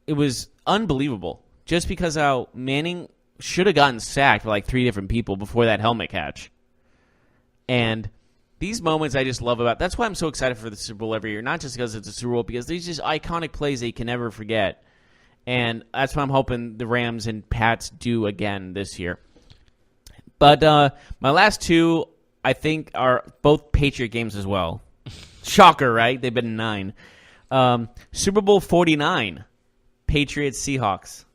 it was unbelievable. Just because how Manning should have gotten sacked by like 3 different people before that helmet catch. And these moments I just love about. That's why I'm so excited for the Super Bowl every year. Not just because it's a Super Bowl, because these just iconic plays that you can never forget. And that's what I'm hoping the Rams and Pats do again this year. But my last two, I think, are both Patriot games as well. Shocker, right? They've been 9. Super Bowl 49, Patriots Seahawks.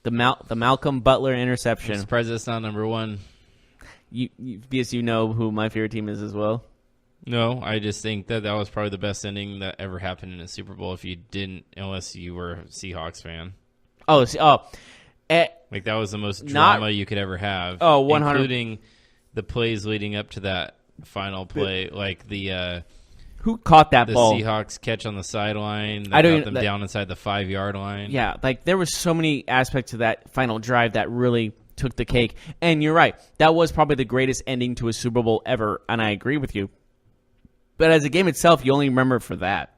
The Malcolm Butler interception. I'm surprised that's not number 1. Because you know who my favorite team is as well. No, I just think that was probably the best ending that ever happened in a Super Bowl. Unless you were a Seahawks fan. Like that was the most drama you could ever have. 100. Including the plays leading up to that final play, like the who caught that ball? The Seahawks catch on the sideline that got them down inside the 5-yard line. Yeah, like there was so many aspects to that final drive that really took the cake. And you're right, that was probably the greatest ending to a Super Bowl ever, and I agree with you. But as a game itself, you only remember for that.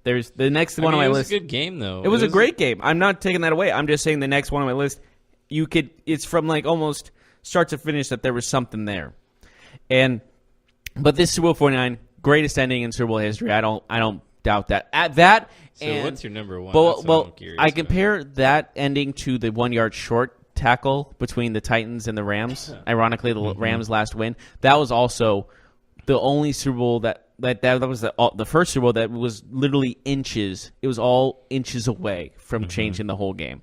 There's the next one on my list. It was a good game, though. It was a great game. I'm not taking that away. I'm just saying the next one on my list, it's from like almost start to finish that there was something there. But this Super Bowl 49, greatest ending in Super Bowl history. I don't doubt that. At that. So what's your number 1? Well, I compare that ending to the 1-yard short tackle between the Titans and the Rams. Ironically, the Rams' last win. That was also the only Super Bowl that was the first Super Bowl that was literally inches. It was all inches away from changing the whole game.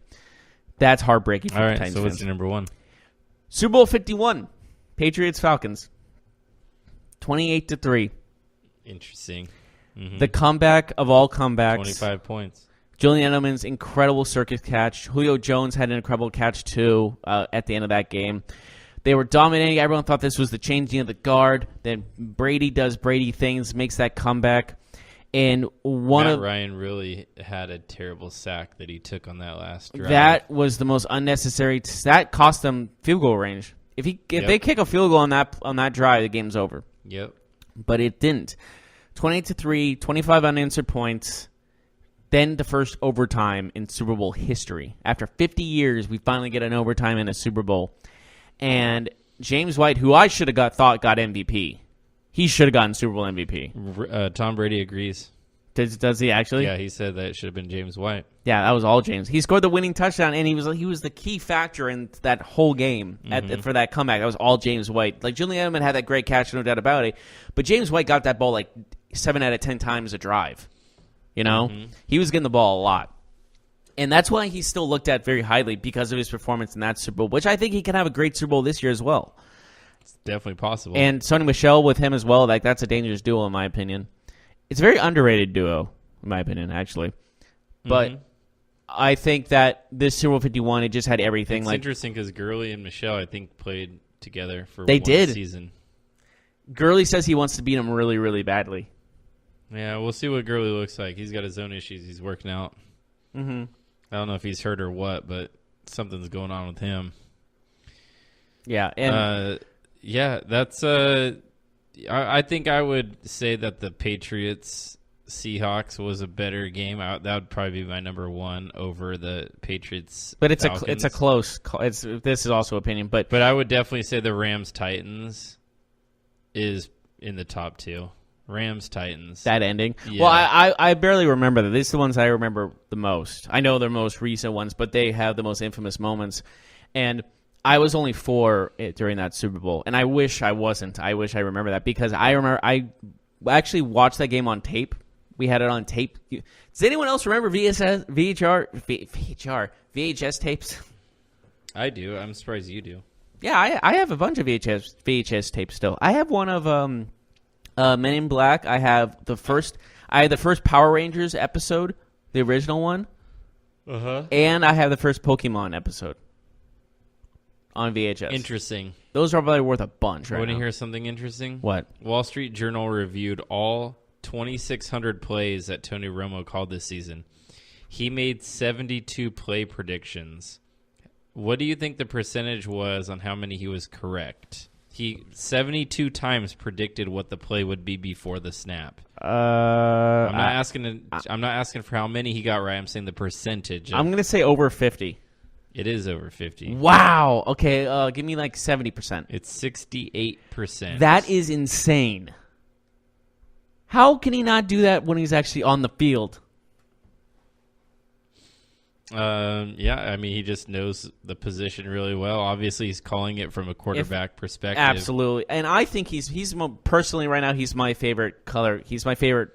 That's heartbreaking for the Titans so what's your number 1? Super Bowl 51, Patriots Falcons, 28-3. Interesting. Mm-hmm. The comeback of all comebacks. 25 points. Julian Edelman's incredible circus catch. Julio Jones had an incredible catch too at the end of that game. They were dominating. Everyone thought this was the changing of the guard. Then Brady does Brady things, makes that comeback. And Matt Ryan really had a terrible sack that he took on that last drive. That was the most unnecessary. That cost them field goal range. If they kick a field goal on that drive, the game's over. Yep. But it didn't. 28-3, 25 unanswered points. Then the first overtime in Super Bowl history. After 50 years, we finally get an overtime in a Super Bowl. And James White, who I should have thought got MVP, He should have gotten Super Bowl MVP. Tom Brady agrees. Does he actually? Yeah, he said that it should have been James White. Yeah, that was all James. He scored the winning touchdown, and he was the key factor in that whole game for that comeback. That was all James White. Like, Julian Edelman had that great catch, no doubt about it. But James White got that ball like 7 out of 10 times a drive. You know? He was getting the ball a lot. And that's why he's still looked at very highly because of his performance in that Super Bowl, which I think he can have a great Super Bowl this year as well. It's definitely possible. And Sonny Michel with him as well, like that's a dangerous duo in my opinion. It's a very underrated duo, in my opinion, actually. But I think that this Super Bowl 51, it just had everything. It's interesting because Gurley and Michelle, I think, played together for one season. Gurley says he wants to beat him really, really badly. Yeah, we'll see what Gurley looks like. He's got his own issues he's working out. I don't know if he's hurt or what, but something's going on with him. Yeah, and that's I think I would say that the Patriots Seahawks was a better game. That would probably be my number one over the Patriots. But it's Falcons. a close. This is also opinion, but I would definitely say the Rams Titans is in the top two. Rams Titans. That ending. Yeah. Well, I barely remember that. These are the ones I remember the most. I know they're most recent ones, but they have the most infamous moments. And I was only 4 during that Super Bowl, and I wish I wasn't. I wish I remember that because I remember I actually watched that game on tape. We had it on tape. Does anyone else remember VHS tapes? I do. I'm surprised you do. Yeah, I have a bunch of VHS tapes still. I have one of Men in Black. I had the first Power Rangers episode, the original one, and I have the first Pokemon episode on VHS. Interesting. Those are probably worth a bunch right now. Want to hear something interesting? What? Wall Street Journal reviewed all 2,600 plays that Tony Romo called this season. He made 72 play predictions. What do you think the percentage was on how many he was correct? He 72 times predicted what the play would be before the snap. I'm not asking for how many he got right. I'm saying the percentage. I'm going to say over 50. It is over 50. Wow. Okay, give me like 70%. It's 68%. That is insane. How can he not do that when he's actually on the field? Yeah, I mean, he just knows the position really well. Obviously, he's calling it from a quarterback perspective. Absolutely. And I think personally right now, he's my favorite color. He's my favorite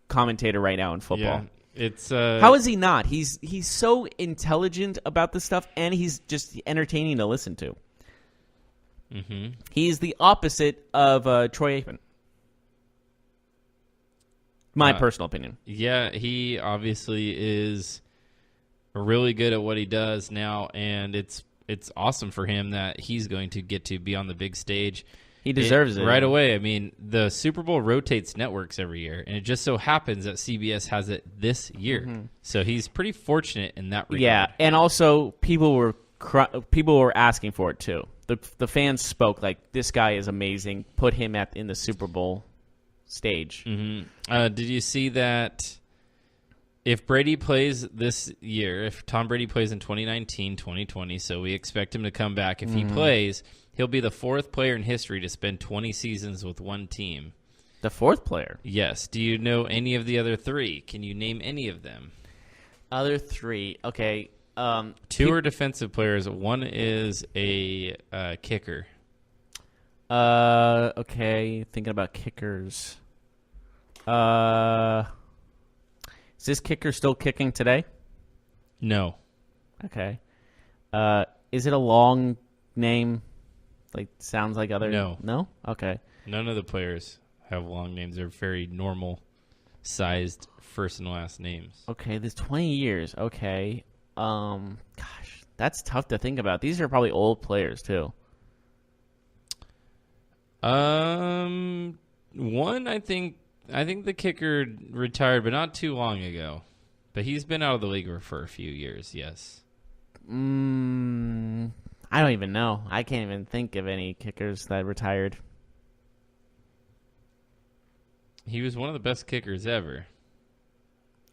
commentator right now in football. Yeah. It's how is he not? He's so intelligent about this stuff, and he's just entertaining to listen to. He's the opposite of Troy Aikman. My personal opinion. Yeah, he obviously is really good at what he does now, and it's awesome for him that he's going to get to be on the big stage. He deserves it. Right away. I mean, the Super Bowl rotates networks every year, and it just so happens that CBS has it this year. So he's pretty fortunate in that regard. Yeah, and also people were asking for it too. The fans spoke like, this guy is amazing. Put him in the Super Bowl stage. Did you see that if Brady plays this year, if Tom Brady plays in 2019, 2020, so we expect him to come back. If he plays, he'll be the 4th player in history to spend 20 seasons with one team. The 4th player? Yes. Do you know any of the other 3? Can you name any of them? Other 3. Okay. 2 are defensive players. 1 is a kicker. Okay. Thinking about kickers. Is this kicker still kicking today? No. Okay. Is it a long name? Like, sounds like other... No. No? Okay. None of the players have long names. They're very normal-sized first and last names. Okay, there's 20 years. Okay. Gosh, that's tough to think about. These are probably old players, too. One, I think the kicker retired, but not too long ago. But he's been out of the league for a few years, yes. I don't even know. I can't even think of any kickers that retired. He was one of the best kickers ever.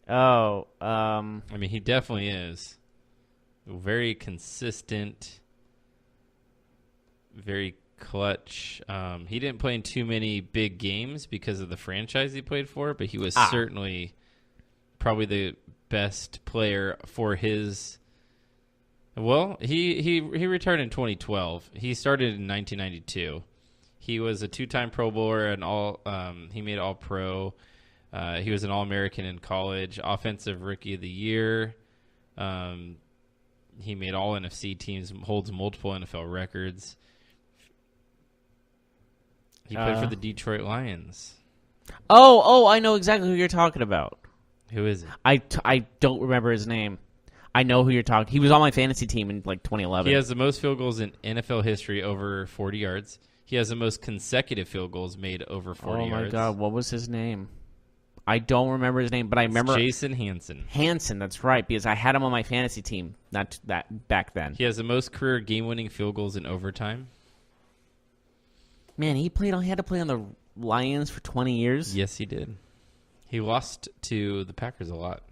Oh, I mean, he definitely is. Very consistent, very clutch. He didn't play in too many big games because of the franchise he played for, but he was certainly probably the best player for his. Well, he retired in 2012. He started in 1992. He was a 2-time Pro Bowler and he made All-Pro. He was an All-American in college, Offensive Rookie of the Year. He made all NFC teams, holds multiple NFL records. He played for the Detroit Lions. Oh, I know exactly who you're talking about. Who is it? I don't remember his name. I know who you're talking. He was on my fantasy team in like 2011. He has the most field goals in NFL history, over 40 yards. He has the most consecutive field goals made over 40 yards. Oh, my God. What was his name? I don't remember his name, but I remember. Jason Hansen. Hansen, that's right, because I had him on my fantasy team not that back then. He has the most career game-winning field goals in overtime. Man, he had to play on the Lions for 20 years? Yes, he did. He lost to the Packers a lot.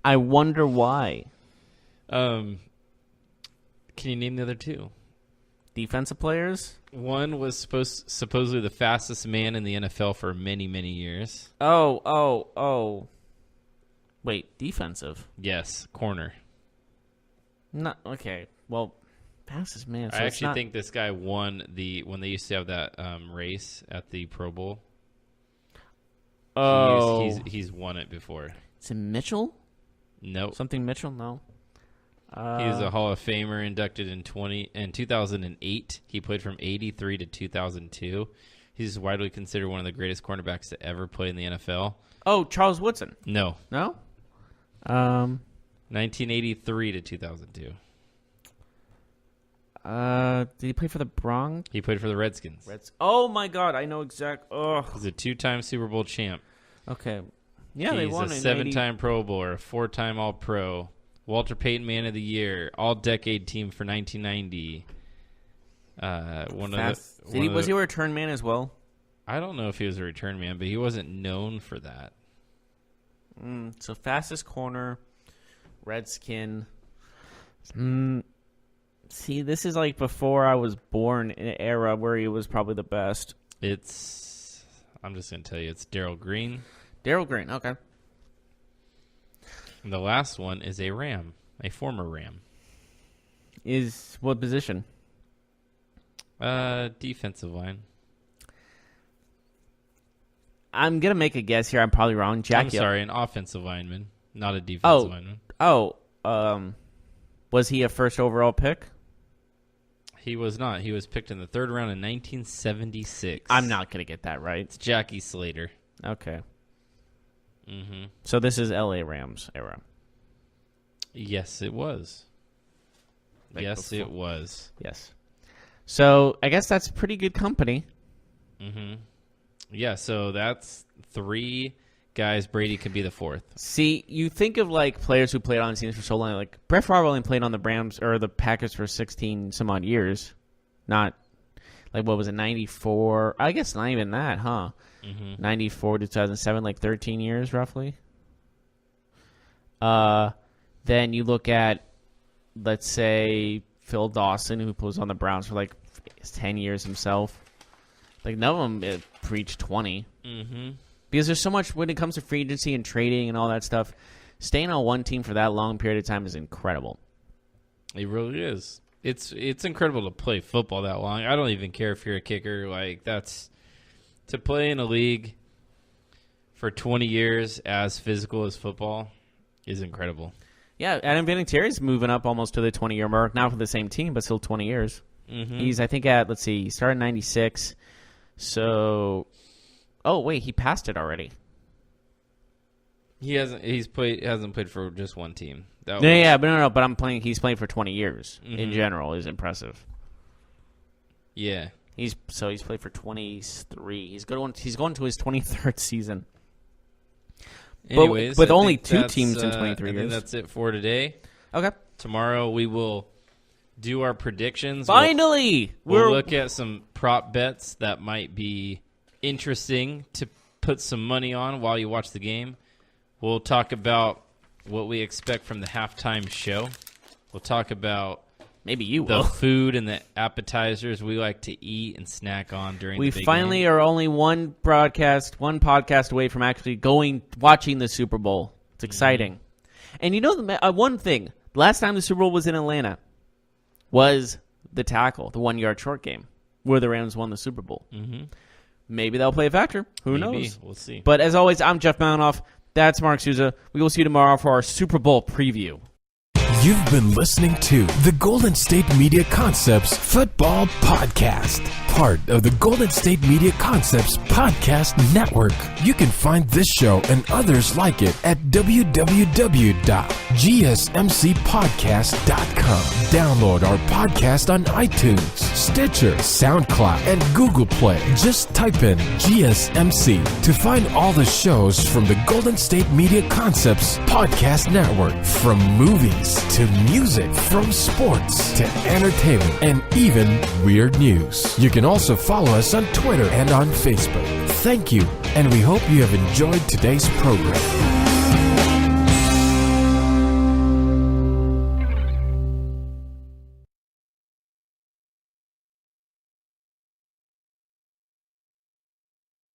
I wonder why. Can you name the other two? Defensive players? One was supposedly the fastest man in the NFL for many, many years. Oh. Wait, defensive? Yes, corner. Not okay. Well, fastest man. So I actually think this guy won when they used to have that race at the Pro Bowl. Oh, he's won it before. Is it Mitchell? Nope. Something Mitchell? No. He was a Hall of Famer, inducted in 2008. He played from 1983 to 2002. He's widely considered one of the greatest cornerbacks to ever play in the NFL. Oh, Charles Woodson. No. 1983 to 2002. Did he play for the Bronx? He played for the Redskins. Oh my God, I know exactly. Oh, He's a 2-time Super Bowl champ. okay. Yeah, they won. He's a 7-time Pro Bowler, a 4-time All-Pro, Walter Payton Man of the Year, All-Decade Team for 1990. Was he a return man as well? I don't know if he was a return man, but he wasn't known for that. So fastest corner, Redskin. See, this is like before I was born, in an era where he was probably the best. I'm just going to tell you, it's Darryl Green. Darryl Green, okay. And the last one is a Ram, a former Ram. Is what position? Defensive line. I'm going to make a guess here. I'm probably wrong. I'm sorry, an offensive lineman, not a defensive lineman. Was he a first overall pick? He was not. He was picked in the 3rd round in 1976. I'm not going to get that right. It's Jackie Slater. Okay. Mm-hmm. So this is L.A. Rams era. Yes, it was. It was. Yes. So I guess that's pretty good company. Mm-hmm. Yeah, so that's 3 guys. Brady could be the 4th. See, you think of like players who played on teams for so long. Like Brett Favre only played on the Rams or the Packers for 16 some odd years. Not like what was it, 94? I guess not even that, huh? Mm-hmm. 94 to 2007, like 13 years roughly. Then you look at, let's say, Phil Dawson, who was on the Browns for like 10 years himself. Like none of them reached 20. Mm-hmm. Because there's so much when it comes to free agency and trading and all that stuff. Staying on one team for that long period of time is incredible. It really is. It's incredible to play football that long. I don't even care if you're a kicker. Like to play in a league for 20 years as physical as football is incredible. Yeah, Adam Vinatieri's moving up almost to the 20-year mark, not for the same team, but still 20 years. Mm-hmm. He's, I think, he started in 96. So, he passed it already. He hasn't played for just one team. But he's playing for 20 years in general is impressive. Yeah. He's played for 23. He's going to his 23rd season. Anyways, with only 2 teams in 23 I years. think that's it for today. Okay. Tomorrow we will do our predictions. Finally! We'll look at some prop bets that might be interesting to put some money on while you watch the game. We'll talk about what we expect from the halftime show. We'll talk about Maybe you the will. food and the appetizers we like to eat and snack on during We the big finally game. are only one podcast away from actually watching the Super Bowl. It's exciting. And you know, one thing, last time the Super Bowl was in Atlanta was the tackle, the 1 yard short game, where the Rams won the Super Bowl. Mm-hmm. Maybe that'll play a factor. Who Maybe. knows? We'll see. But as always, I'm Jeff Malinoff. That's Mark Souza. We will see you tomorrow for our Super Bowl preview. You've been listening to the Golden State Media Concepts Football Podcast, part of the Golden State Media Concepts Podcast Network. You can find this show and others like it at www.gsmcpodcast.com. Download our podcast on iTunes, Stitcher, SoundCloud, and Google Play. Just type in GSMC to find all the shows from the Golden State Media Concepts Podcast Network, from movies to music, from sports to entertainment, and even weird news. You can also follow us on Twitter and on Facebook. Thank you, and we hope you have enjoyed today's program.